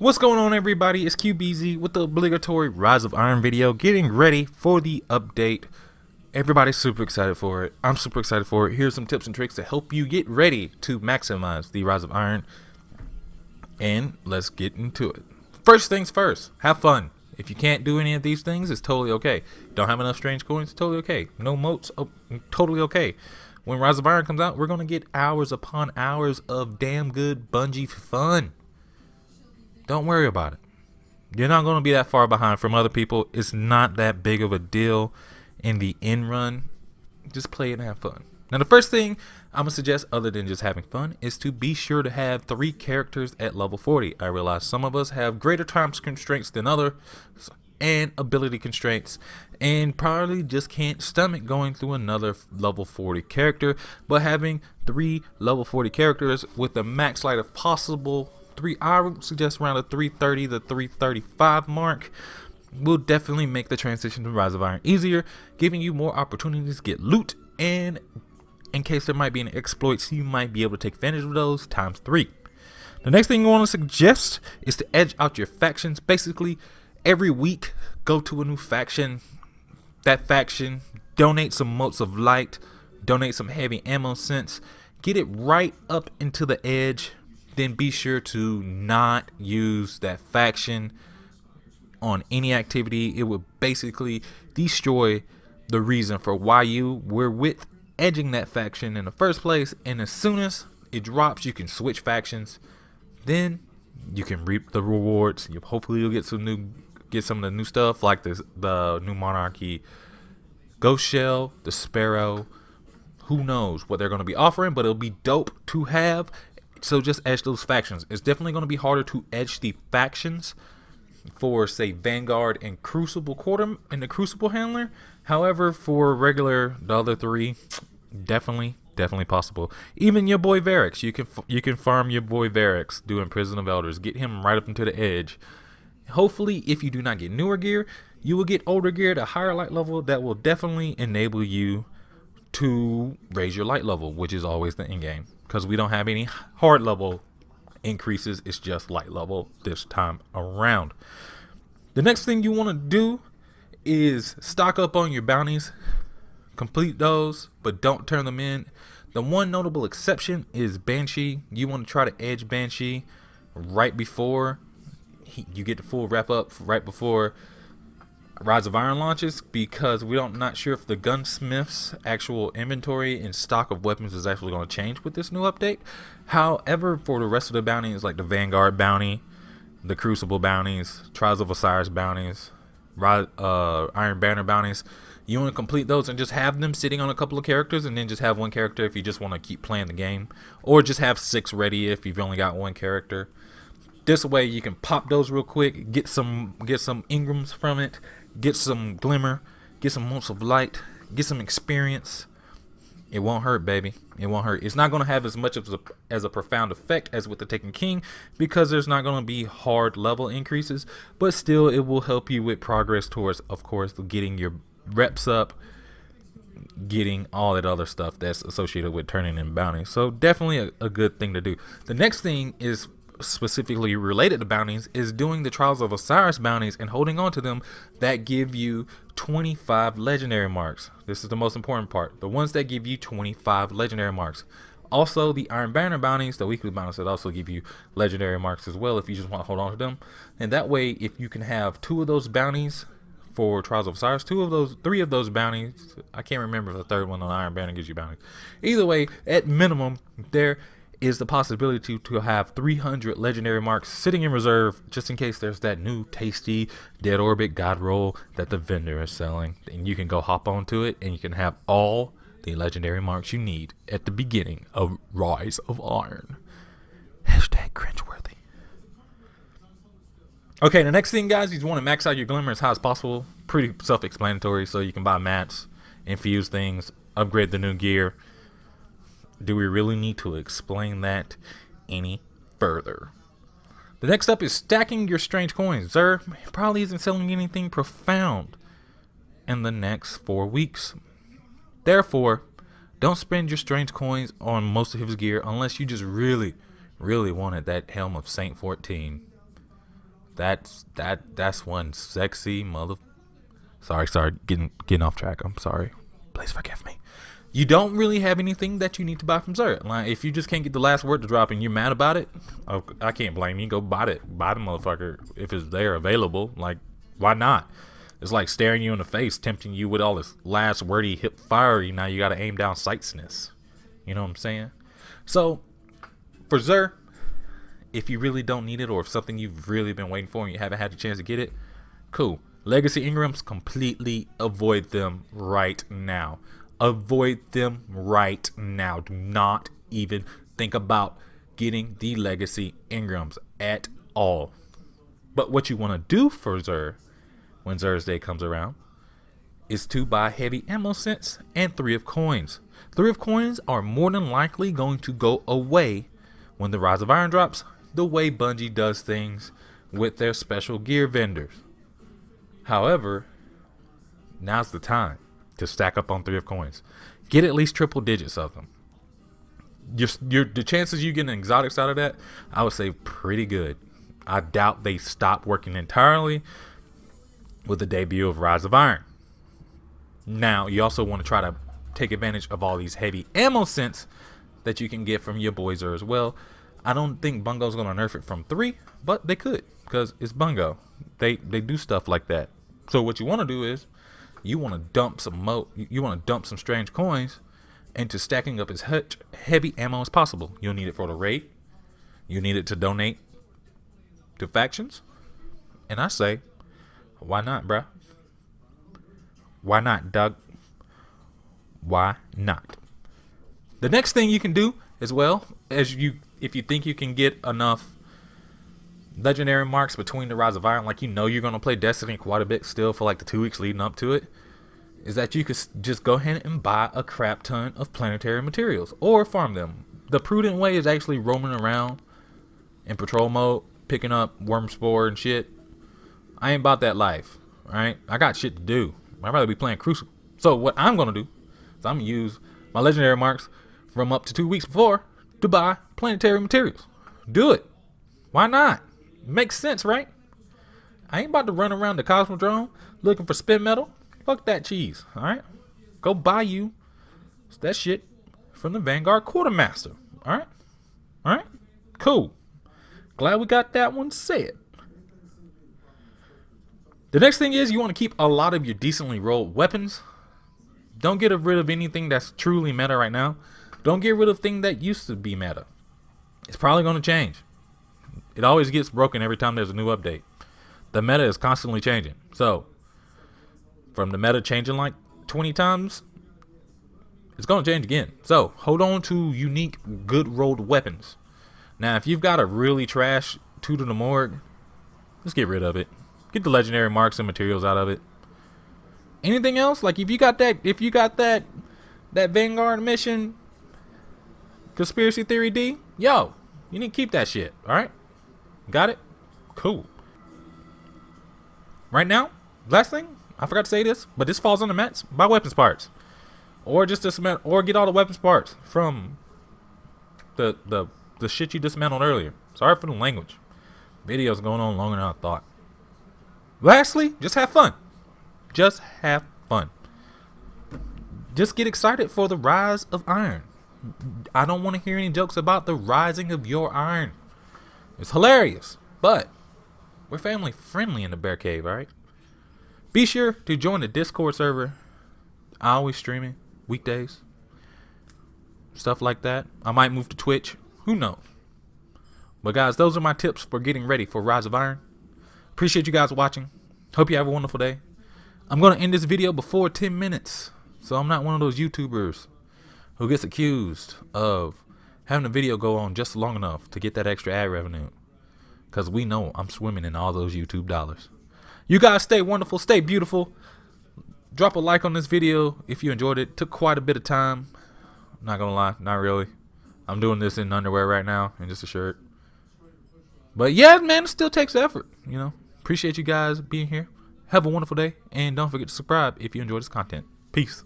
What's going on, everybody? It's QBZ with the obligatory Rise of Iron video, getting ready for the update. Everybody's super excited for it. I'm super excited for it. Here's some tips and tricks to help you get ready to maximize the Rise of Iron. And let's get into it. First things first, have fun. If you can't do any of these things, it's totally okay. Don't have enough strange coins, totally okay. No moats, totally okay. When Rise of Iron comes out, we're going to get hours upon hours of damn good Bungie fun. Don't worry about it. You're not going to be that far behind from other people. It's not that big of a deal in the end run. Just play it and have fun. Now, the first thing I'm going to suggest, other than just having fun, is to be sure to have 3 characters at level 40. I realize some of us have greater time constraints than others and ability constraints, and probably just can't stomach going through another level 40 character. But having 3 level 40 characters with the max light of possible 3, I would suggest around the 330 to 335 mark, will definitely make the transition to Rise of Iron easier, giving you more opportunities to get loot, and in case there might be any exploits, you might be able to take advantage of those times 3. The next thing you want to suggest is to edge out your factions. Basically, every week, go to a new faction. That faction, donate some motes of light, donate some heavy ammo sense, get it right up into the edge. Then be sure to not use that faction on any activity. It will basically destroy the reason for why you were with edging that faction in the first place. And as soon as it drops, you can switch factions. Then you can reap the rewards. Hopefully you'll get some of the new stuff, like the new Monarchy Ghost Shell, the Sparrow. Who knows what they're going to be offering, but it'll be dope to have. So just edge those factions. It's definitely going to be harder to edge the factions for, say, Vanguard and Crucible Quarter and the Crucible Handler. However, for the other 3, definitely possible. Even your boy Varix, you can farm your boy Varix doing Prison of Elders. Get him right up into the edge. Hopefully, if you do not get newer gear, you will get older gear at a higher light level that will definitely enable you to raise your light level, which is always the end game. Because we don't have any hard level increases, it's just light level this time around. The next thing you want to do is stock up on your bounties, complete those, but don't turn them in. The one notable exception is Banshee. You want to try to edge Banshee right before you get the full wrap up, right before Rise of Iron launches, because we're not sure if the gunsmith's actual inventory and stock of weapons is actually going to change with this new update. However, for the rest of the bounties, like the Vanguard bounty, the Crucible bounties, Trials of Osiris bounties, Iron Banner bounties, you want to complete those and just have them sitting on a couple of characters, and then just have one character if you just want to keep playing the game, or just have 6 ready if you've only got 1 character. This way you can pop those real quick, get some Ingrams from it, get some Glimmer, get some Motes of Light, get some experience. It won't hurt, baby. It won't hurt. It's not going to have as much as a profound effect as with the Taken King, because there's not going to be hard level increases, but still it will help you with progress towards, of course, getting your reps up, getting all that other stuff that's associated with turning in bounties. So definitely a good thing to do. The next thing is specifically related to bounties, is doing the Trials of Osiris bounties and holding on to them, that give you 25 legendary marks. This is the most important part. The ones that give you 25 legendary marks. Also, the Iron Banner bounties, the weekly bounties, that also give you legendary marks as well if you just want to hold on to them. And that way, if you can have 2 of those bounties for Trials of Osiris, 3 of those bounties, I can't remember if the third one on Iron Banner gives you bounties. Either way, at minimum, there is the possibility to have 300 legendary marks sitting in reserve, just in case there's that new tasty Dead Orbit God roll that the vendor is selling, and you can go hop onto it and you can have all the legendary marks you need at the beginning of Rise of Iron. Hashtag cringeworthy. Okay, the next thing, guys, you want to max out your Glimmer as high as possible. Pretty self-explanatory, so you can buy mats, infuse things, upgrade the new gear. Do we really need to explain that any further? The next up is stacking your strange coins. Xur probably isn't selling anything profound in the next 4 weeks. Therefore, don't spend your strange coins on most of his gear unless you just really wanted that Helm of Saint 14. That's one sexy mother. Sorry, getting off track. I'm sorry. Please forgive me. You don't really have anything that you need to buy from Xur. Like, if you just can't get the last word to drop and you're mad about it, I can't blame you. Go buy it. Buy the motherfucker if it's there available. Like, why not? It's like staring you in the face, tempting you with all this last wordy, hip fiery. Now you got to aim down sightsiness. You know what I'm saying? So, for Xur, if you really don't need it, or if something you've really been waiting for and you haven't had the chance to get it, cool. Legacy Engrams, completely avoid them right now. Avoid them right now. Do not even think about getting the Legacy Engrams at all. But what you want to do for Xur, when Xur's Day comes around, is to buy heavy ammo scents and 3 of coins. 3 of coins are more than likely going to go away when the Rise of Iron drops, the way Bungie does things with their special gear vendors. However, now's the time to stack up on 3 of coins. Get at least triple digits of them. The chances you getting exotics out of that, I would say pretty good. I doubt they stop working entirely with the debut of Rise of Iron. Now, you also want to try to take advantage of all these heavy ammo scents that you can get from your boys as well. I don't think Bungo's going to nerf it from 3, but they could, because it's Bungo. They do stuff like that. So what you want to do is you want to dump some strange coins into stacking up as heavy ammo as possible. You'll need it for the raid. You need it to donate to factions. And I say, why not, bruh? Why not, Doug? Why not? The next thing you can do as well, if you think you can get enough legendary marks between the Rise of Iron, like you're going to play Destiny quite a bit still for like the 2 weeks leading up to it, is that you could just go ahead and buy a crap ton of planetary materials or farm them. The prudent way is actually roaming around in patrol mode, picking up worm spore and shit. I ain't about that life, alright? I got shit to do. I'd rather be playing Crucible. So what I'm going to do is I'm going to use my legendary marks from up to 2 weeks before to buy planetary materials. Do it. Why not? Makes sense, right? I ain't about to run around the Cosmodrome looking for spin metal. Fuck that cheese, alright? Go buy you that shit from the Vanguard Quartermaster, alright? Alright? Cool. Glad we got that one said. The next thing is you want to keep a lot of your decently rolled weapons. Don't get rid of anything that's truly meta right now. Don't get rid of things that used to be meta. It's probably going to change. It always gets broken every time there's a new update. The meta is constantly changing. So, from the meta changing like 20 times, it's going to change again. So, hold on to unique, good rolled weapons. Now, if you've got a really trash Two to the Morgue, just get rid of it. Get the legendary marks and materials out of it. Anything else? Like if you got that Vanguard mission Conspiracy Theory D, yo, you need to keep that shit, alright? Got it? Cool. Right now, last thing, I forgot to say this, but this falls on the mats. Buy weapons parts. Or just dismantle, or get all the weapons parts from the shit you dismantled earlier. Sorry for the language. Video's going on longer than I thought. Lastly, just have fun. Just have fun. Just get excited for the Rise of Iron. I don't want to hear any jokes about the rising of your iron. It's hilarious, but we're family friendly in the Bear Cave, alright? Be sure to join the Discord server. I always streaming weekdays. Stuff like that. I might move to Twitch. Who knows? But guys, those are my tips for getting ready for Rise of Iron. Appreciate you guys watching. Hope you have a wonderful day. I'm going to end this video before 10 minutes. So I'm not one of those YouTubers who gets accused of having a video go on just long enough to get that extra ad revenue. Because we know I'm swimming in all those YouTube dollars. You guys stay wonderful. Stay beautiful. Drop a like on this video if you enjoyed it. Took quite a bit of time. Not going to lie. Not really. I'm doing this in underwear right now and just a shirt. But yeah, man, it still takes effort, you know. Appreciate you guys being here. Have a wonderful day. And don't forget to subscribe if you enjoy this content. Peace.